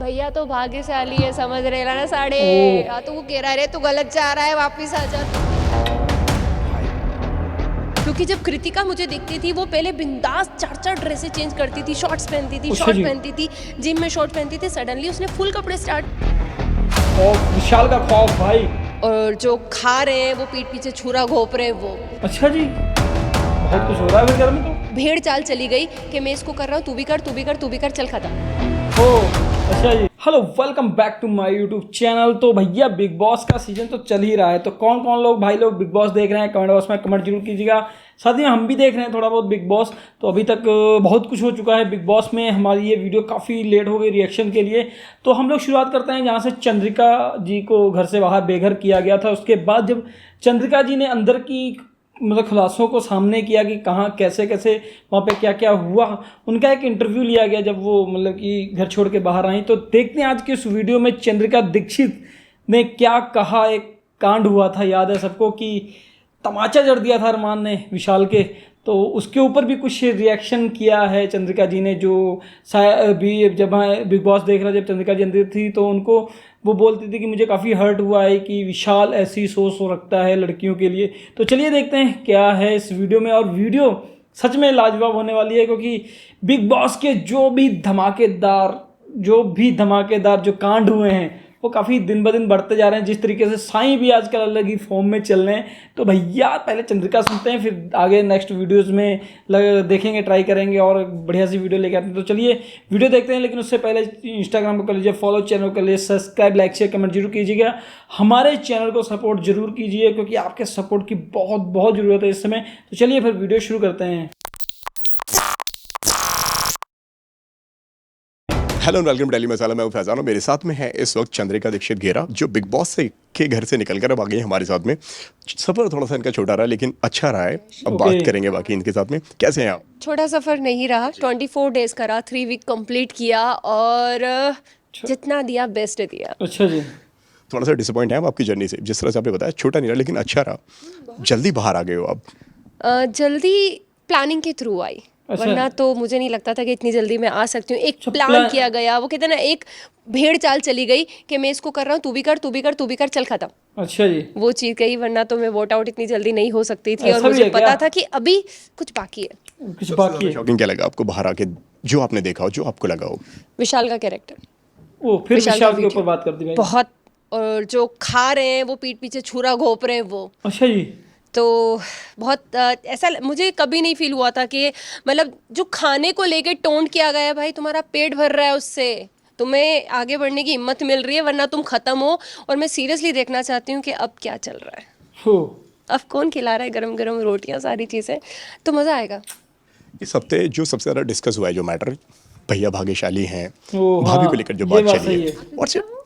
भैया तो भाग्यशाली है, समझ रहे ना साढ़े। तो वो कह रहा है तू गलत जा रहा है, वापिस आ जा। क्योंकि जब कृतिका मुझे दिखती थी वो पहले बिंदास चार ड्रेसें चेंज करती थी, शॉर्ट्स पहनती थी, शॉर्ट पहनती थी, जिम में शॉर्ट पहनती थी। सडनली उसने फुल कपड़े स्टार्ट। और विशाल का खौफ भाई। और जो खा रहे हैं वो पीठ पीछे छुरा घोप रहे हैं वो। अच्छा जी, बहुत कुछ हो रहा है फिर घर में। तो भेड़ चाल चली गई कि मैं इसको कर रहा हूँ, तू भी कर, तू भी कर, तू भी कर, चल खत्म। अच्छा जी, hello welcome back to my YouTube channel. तो भैया बिग बॉस का सीजन तो चल ही रहा है, तो कौन कौन लोग भाई लोग बिग बॉस देख रहे हैं कमेंट बॉक्स में कमेंट जरूर कीजिएगा। साथ ही हम भी देख रहे हैं थोड़ा बहुत बिग बॉस। तो अभी तक बहुत कुछ हो चुका है बिग बॉस में। हमारी ये वीडियो काफ़ी लेट हो गई रिएक्शन के लिए। तो हम लोग शुरुआत करते हैं जहाँ से चंद्रिका जी को घर से बाहर बेघर किया गया था। उसके बाद जब चंद्रिका जी ने अंदर की मतलब खुलासों को सामने किया कि कहाँ कैसे कैसे वहाँ पे क्या क्या हुआ, उनका एक इंटरव्यू लिया गया जब वो मतलब कि घर छोड़ के बाहर आई। तो देखते हैं आज के इस वीडियो में चंद्रिका दीक्षित ने क्या कहा। एक कांड हुआ था, याद है सबको, कि तमाचा जड़ दिया था अरमान ने विशाल के। तो उसके ऊपर भी कुछ रिएक्शन किया है चंद्रिका जी ने। जो भी जब बिग बॉस देख रहा, जब चंद्रिका जी अंदर थी तो उनको वो बोलती थी कि मुझे काफ़ी हर्ट हुआ है कि विशाल ऐसी सोच रखता है लड़कियों के लिए। तो चलिए देखते हैं क्या है इस वीडियो में। और वीडियो सच में लाजवाब होने वाली है, क्योंकि बिग बॉस के जो भी धमाकेदार जो कांड हुए हैं वो काफ़ी दिन ब दिन बढ़ते जा रहे हैं। जिस तरीके से साईं भी आजकल अलग ही फॉर्म में चल रहे हैं। तो भैया पहले चंद्रिका सुनते हैं, फिर आगे नेक्स्ट वीडियोज़ में देखेंगे, ट्राई करेंगे और बढ़िया सी वीडियो लेके आते हैं। तो चलिए वीडियो देखते हैं, लेकिन उससे पहले इंस्टाग्राम को कर लीजिए फॉलो, चैनल कर लीजिए सब्सक्राइब, लाइक शेयर कमेंट जरूर कीजिएगा। हमारे चैनल को सपोर्ट जरूर कीजिए, क्योंकि आपके सपोर्ट की बहुत बहुत ज़रूरत है इस समय। तो चलिए फिर वीडियो शुरू करते हैं। हेलो एंड वेलकम दिल्ली मसाला। मैं फैजान हूं। मेरे साथ में है इस वक्त चंद्रिका दीक्षित घेरा, जो बिग बॉस से के घर से निकलकर अब आ गई हमारे साथ में। सफर थोड़ा सा इनका छोटा रहा लेकिन अच्छा रहा है। अब बात करेंगे बाकी इनके साथ में। कैसे हैं आप? छोटा सफर नहीं रहा, 24 डेज करा, 3 वीक कंप्लीट किया और जितना दिया बेस्ट दिया। अच्छा जी, थोड़ा सा डिसअपॉइंट है हम आपकी जर्नी से, जिस तरह से आपने बताया छोटा नहीं रहा लेकिन अच्छा रहा। जल्दी बाहर आ गए हो आप? जल्दी प्लानिंग के थ्रू आई। अच्छा। वरना तो मुझे नहीं लगता था कि इतनी जल्दी मैं आ सकती हूँ। एक प्लान किया गया, वो कहते हैं ना, एक भेड़ चाल चली गई कि मैं इसको कर रहा हूँ, तू भी कर, तू भी कर, तू भी कर, चल खत्म। अच्छा जी, वो चीज़ गई, वरना तो मैं वोट आउट इतनी जल्दी नहीं हो सकती थी। और ऐसा भी मुझे है पता क्या? था कि अभी कुछ बाकी है। कुछ बाकी है। शॉकिंग क्या लगा आपको बाहर आके, जो आपने देखा हो, जो आपको लगा हो? विशाल का कैरेक्टर, ओ फिर विशाल विशाल का के ऊपर वीडियो बात कर दी भाई। बहुत। और जो खा रहे हैं वो पीठ पीछे छुरा घोप रहे हैं वो। अच्छा जी, तो बहुत ऐसा मुझे कभी नहीं फील हुआ था कि मतलब जो खाने को लेके टोंट किया गया है, भाई तुम्हारा पेट भर रहा है उससे, तुम्हें आगे बढ़ने की हिम्मत मिल रही है, वरना तुम खत्म हो। और मैं सीरियसली देखना चाहती हूँ कि अब क्या चल रहा है, हो अब कौन खिला रहा है गरम गरम रोटियां, सारी चीज़ें। तो मज़ा आएगा। इस हफ्ते जो सबसे ज़्यादा डिस्कस हुआ है, जो मैटर, भैया भाग्यशाली हैं, ओ, भाभी हाँ, को लेकर जो ये बात बात चली सही है, और सिर्फ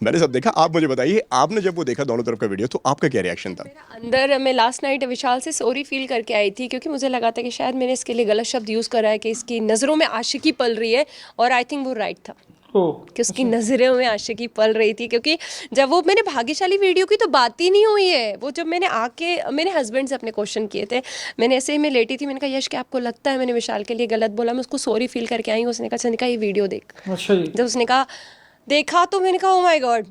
मैंने सब देखा। आप मुझे बताइए, आपने जब वो देखा दोनों तरफ का वीडियो, तो आपका क्या रिएक्शन था? अंदर मैं लास्ट नाइट विशाल से सॉरी फील करके आई थी, क्योंकि मुझे लगा था कि शायद मैंने इसके लिए गलत शब्द यूज़ करा है, कि इसकी नज़रों में आशिकी पल रही है। और आई थिंक वो राइट था हो। कि उसकी नज़रों में आशिकी पल रही थी। क्योंकि जब वो मैंने भाग्यशाली वीडियो की तो बात ही नहीं हुई है। वो जब मैंने आके मेरे हस्बैंड से अपने क्वेश्चन किए थे, मैंने ऐसे ही मैं लेटी थी, मैंने कहा यश क्या आपको लगता है मैंने विशाल के लिए गलत बोला? मैं उसको सॉरी फील करके आई हूँ। उसने कहा चंद्रिका ये वीडियो देख। अच्छा जी, जब उसने कहा देखा, तो मैंने कहा ओ माय गॉड,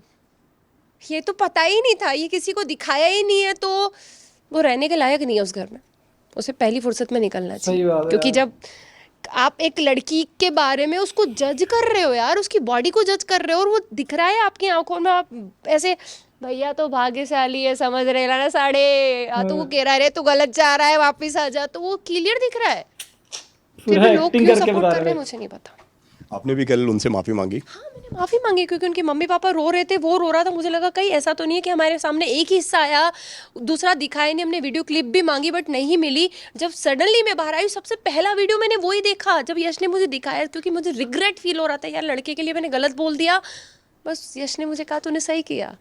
ये तो पता ही नहीं था, ये किसी को दिखाया ही नहीं है, तो वो रहने के लायक नहीं है उस घर में। उसे पहली फुर्सत में निकलना सही चाहिए। बात है क्योंकि यार। जब आप एक लड़की के बारे में उसको जज कर रहे हो यार, उसकी बॉडी को जज कर रहे हो, और वो दिख रहा है आपकी आंखों में, आप ऐसे भैया तो भाग्यशाली है, समझ रहे ना साढ़े। तो वो कह रहा है तू गलत जा रहा है, वापिस आ जा। तो वो क्लियर दिख रहा है। फिर पूरा भी लोग एक्टिंग क्यों करके सपोर्ट बता कर रहे रहे हैं हैं। मुझे नहीं पता। आपने भी कल उनसे माफ़ी मांगी? हाँ, मैंने माफ़ी मांगी, क्योंकि उनके मम्मी पापा रो रहे थे, वो रो रहा था। मुझे लगा कहीं ऐसा तो नहीं है कि हमारे सामने एक ही हिस्सा आया, दूसरा दिखाया नहीं। हमने वीडियो क्लिप भी मांगी बट नहीं मिली। जब सडनली मैं बाहर आई, सबसे पहला वीडियो मैंने वही देखा जब यश ने मुझे दिखाया, क्योंकि मुझे रिग्रेट फील हो रहा था यार, लड़के के लिए मैंने गलत बोल दिया। बस यश ने मुझे कहा तूने सही किया,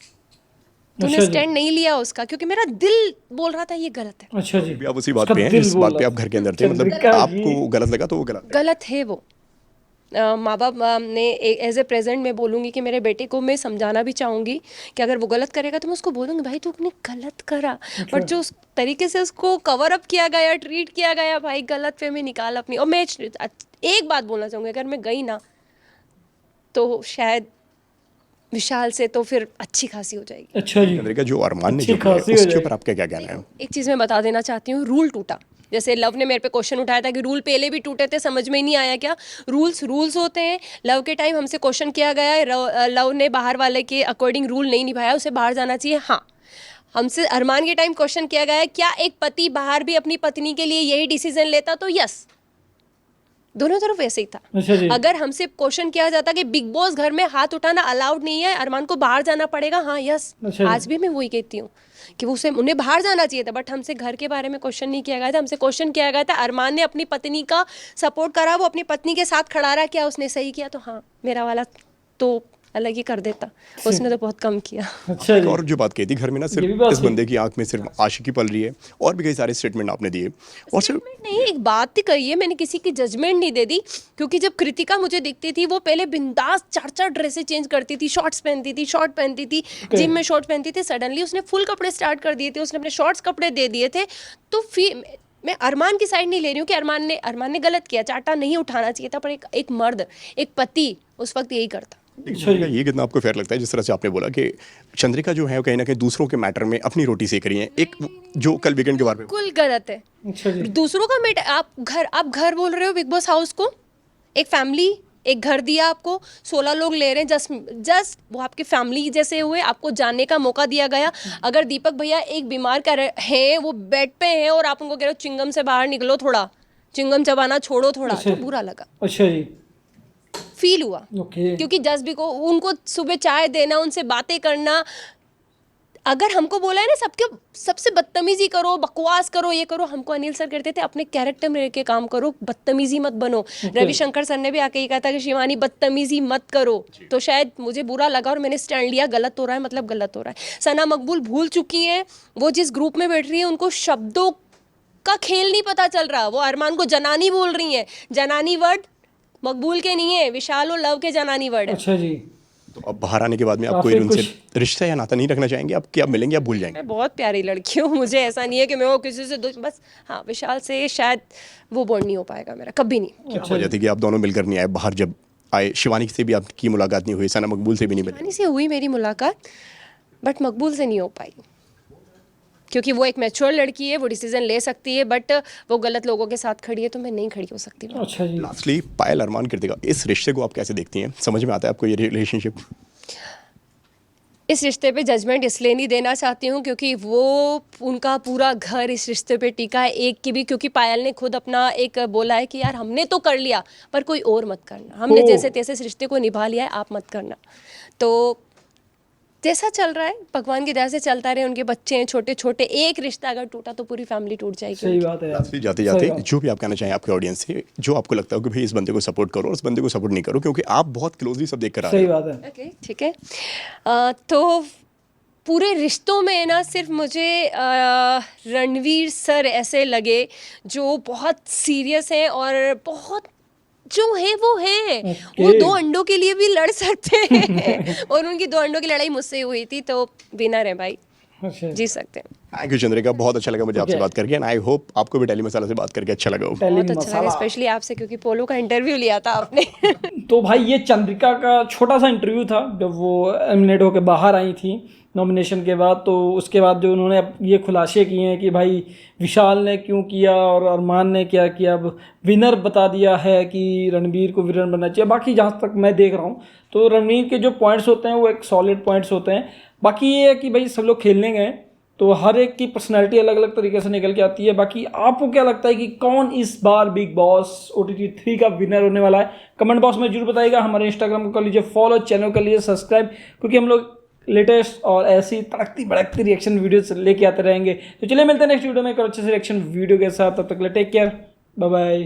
तूने अच्छा जी, स्टैंड नहीं लिया उसका, क्योंकि मेरा दिल बोल रहा था ये गलत है। अच्छा जी, भी आप उसी बात उसका पे हैं दिल जिस बोल बात पे रहा आप घर के अंदर थे, मतलब चंद्रिका जी। आपको गलत लगा तो वो गलत है। गलत है वो। माँ बाप ने एज ए प्रेजेंट मैं बोलूँगी कि मेरे बेटे को मैं समझाना भी चाहूँगी कि अगर वो गलत करेगा तो मैं उसको बोलूँगी भाई तूने गलत करा। बट जो उस तरीके से उसको कवर अप किया गया, ट्रीट किया गया, भाई गलत फहमी निकाल अपनी। और मैं एक बात बोलना चाहूँगी, अगर मैं गई ना तो शायद विशाल से तो फिर अच्छी खासी हो जाएगी। अच्छा जी। चंद्रिका, जो अरमान ने अच्छी जो किया है, खासी हो उसके जाएगी। ऊपर आपका क्या कहना है? एक चीज़ मैं बता देना चाहती हूँ, रूल टूटा। जैसे लव ने मेरे पे क्वेश्चन उठाया था कि रूल पहले भी टूटे थे, समझ में ही नहीं आया क्या? रूल्स होते हैं। लव के टाइम हमसे क्वेश्चन किया गया है, लव ने बाहर वाले के अकॉर्डिंग रूल नहीं निभाया, उसे बाहर जाना चाहिए। हाँ, हमसे अरमान के टाइम क्वेश्चन किया गया है, क्या एक पति बाहर भी अपनी पत्नी के लिए यही डिसीजन लेता? तो यस, दोनों तरफ वैसे ही था। अच्छा जी। अगर हमसे क्वेश्चन किया जाता कि बिग बॉस घर में हाथ उठाना अलाउड नहीं है, अरमान को बाहर जाना पड़ेगा, हाँ यस, अच्छा जी। आज भी मैं वही कहती हूँ कि वो उन्हें बाहर जाना चाहिए था, बट हमसे घर के बारे में क्वेश्चन नहीं किया गया था। हमसे क्वेश्चन किया गया था, अरमान ने अपनी पत्नी का सपोर्ट करा, वो अपनी पत्नी के साथ खड़ा रहा, क्या उसने सही किया? तो हाँ, मेरा वाला तो अलग ही कर देता, उसने तो बहुत कम किया। अच्छा एक जी। और जो बात कही थी, घर में ना ये भी सिर्फ बात इस थी। बंदे की आंख में सिर्फ आशिकी पल रही है, और भी कई सारे स्टेटमेंट आपने दिए। और सिर्फ नहीं, एक बात ही कही है मैंने, किसी की जजमेंट नहीं दे दी। क्योंकि जब कृतिका मुझे दिखती थी, वो पहले बिंदास 4-4 ड्रेसेस चेंज करती थी, शॉर्ट्स पहनती थी, शॉर्ट पहनती थी, जिम में शॉर्ट पहनती थी। सडनली उसने फुल कपड़े स्टार्ट कर दिए थे, उसने अपने शॉर्ट्स कपड़े दे दिए थे। तो फिर मैं अरमान की साइड नहीं ले रही हूँ कि अरमान ने गलत किया, चाटा नहीं उठाना चाहिए था, पर एक मर्द, एक पति उस वक्त यही करता। चंद्रिका, ये कितना आपको फेयर लगता है जिस तरह से आपने बोला कि चंद्रिका जो है वो कहीं ना कहीं दूसरों के मैटर में अपनी रोटी सेक रही है? एक जो कल वीकेंड के बारे में बिल्कुल गलत है। अच्छा जी। दूसरों का मैटर, आप घर बोल रहे हो बिग बॉस हाउस को, एक फैमिली, एक घर दिया आपको, 16 लोग ले रहे हैं, जस्ट वो आपके फैमिली जैसे हुए, आपको जानने का मौका दिया गया। अगर दीपक भैया एक बीमार है, वो बेड पे हैं, और आप उनको कह रहे हो चिंगम से बाहर निकलो, थोड़ा चिंगम चबाना छोड़ो थोड़ा, अच्छा। तो बुरा लगा, अच्छा जी। फील हुआ। ओके। क्योंकि जस्ट भी को उनको सुबह चाय देना, उनसे बातें करना, अगर हमको बोला है ना सबसे बदतमीजी करो, बकवास करो, ये करो, हमको अनिल सर कहते थे अपने कैरेक्टर में रह के काम करो, बदतमीजी मत बनो। रविशंकर सर ने भी आके ही कहा था कि शिवानी बदतमीजी मत करो, तो शायद मुझे बुरा लगा और मैंने स्टैंड लिया, गलत हो रहा है मतलब गलत हो रहा है। सना मकबूल भूल चुकी हैं, वो जिस ग्रुप में बैठ रही है उनको शब्दों का खेल नहीं पता चल रहा। वो अरमान को जनानी बोल रही हैं, जनानी वर्ड मकबूल के नहीं है, विशाल और लव के जनानी वर्ड है। अच्छा जी। तो अब बाहर आने के बाद में आप काफी कोई उनसे कुछ- रिश्ता या नाता नहीं रखना चाहेंगे? आप क्या मिलेंगे, आप भूल जाएंगे? मैं बहुत प्यारी लड़की हूँ, मुझे ऐसा नहीं है कि मैं वो किसी से बस हाँ, विशाल से शायद वो बॉन्ड नहीं हो पाएगा मेरा, कभी नहीं। क्या वजह थी कि आप दोनों मिलकर नहीं आए बाहर? जब आए, शिवानी से भी आपकी मुलाकात नहीं हुई, सना मकबूल से भी नहीं मिले? शिवानी से हुई मेरी मुलाकात, बट मकबूल से नहीं हो पाई, क्योंकि वो एक मैच्योर लड़की है, वो डिसीजन ले सकती है, बट वो गलत लोगों के साथ खड़ी है, तो मैं नहीं खड़ी हो सकती। अच्छा जी। लास्टली, पायल अरमान कृतिका, इस रिश्ते को आप कैसे देखती हैं? समझ में आता है आपको ये रिलेशनशिप? इस रिश्ते पे जजमेंट इसलिए नहीं देना चाहती हूँ क्योंकि वो उनका पूरा घर इस रिश्ते पे टिका है, एक की भी, क्योंकि पायल ने खुद अपना एक बोला है कि यार हमने तो कर लिया, पर कोई और मत करना, हमने जैसे तैसे इस रिश्ते को निभा लिया है, आप मत करना। तो जैसा चल रहा है भगवान की दया से चलता रहे, उनके बच्चे हैं छोटे छोटे, एक रिश्ता अगर टूटा तो पूरी फैमिली टूट जाएगी। सही बात है यार। लास्टली जाते सही जाते बात। जो भी आप कहना चाहें आपके ऑडियंस से, जो आपको लगता हो कि भाई इस बंदे को सपोर्ट करो और इस बंदे को सपोर्ट नहीं करो, क्योंकि आप बहुत क्लोजली सब देख कर आ रहे सही हो। बात है। ओके, ठीक है। तो पूरे रिश्तों में ना सिर्फ मुझे रणवीर सर ऐसे लगे जो बहुत सीरियस हैं और बहुत जो है वो है, वो Okay. 2 अंडों के लिए भी लड़ सकते हैं और उनकी 2 अंडों की लड़ाई मुझसे हुई थी, तो विनर है भाई, अच्छा। जीत सकते हैं। थैंक यू चंद्रिका, बहुत अच्छा लगा मुझे आपसे Okay. बात करके, एंड आई होप आपको भी डेली मसाला से बात करके अच्छा लगा हो। बहुत अच्छा लगा, मसाला। स्पेशली आपसे, क्योंकि पोलो का इंटरव्यू लिया था आपने। तो भाई ये चंद्रिका का छोटा सा इंटरव्यू था जब वो एलिमिनेट होकर बाहर आई थी नॉमिनेशन के बाद। तो उसके बाद जो उन्होंने ये खुलासे किए हैं कि भाई विशाल ने क्यों किया और अरमान ने क्या किया, अब विनर बता दिया है कि रणवीर को विनर बनना चाहिए। बाकी जहाँ तक मैं देख रहा हूँ तो रणवीर के जो पॉइंट्स होते हैं वो एक सॉलिड पॉइंट्स होते हैं। बाकी ये है कि भाई सब लोग खेलने गए तो हर एक की पर्सनैलिटी अलग अलग तरीके से निकल के आती है। बाकी आपको क्या लगता है कि कौन इस बार बिग बॉस OTT 3 का विनर होने वाला है? कमेंट बॉक्स में जरूर बताइएगा। हमारे इंस्टाग्राम को कर लीजिए फॉलो, चैनल कर लीजिए सब्सक्राइब, क्योंकि हम लोग लेटेस्ट और ऐसी तड़कती भड़कती रिएक्शन वीडियोस लेके आते रहेंगे। तो चलिए मिलते हैं नेक्स्ट वीडियो में एक और अच्छे से रिएक्शन वीडियो के साथ। तब तक के लिए टेक केयर, बाय बाय।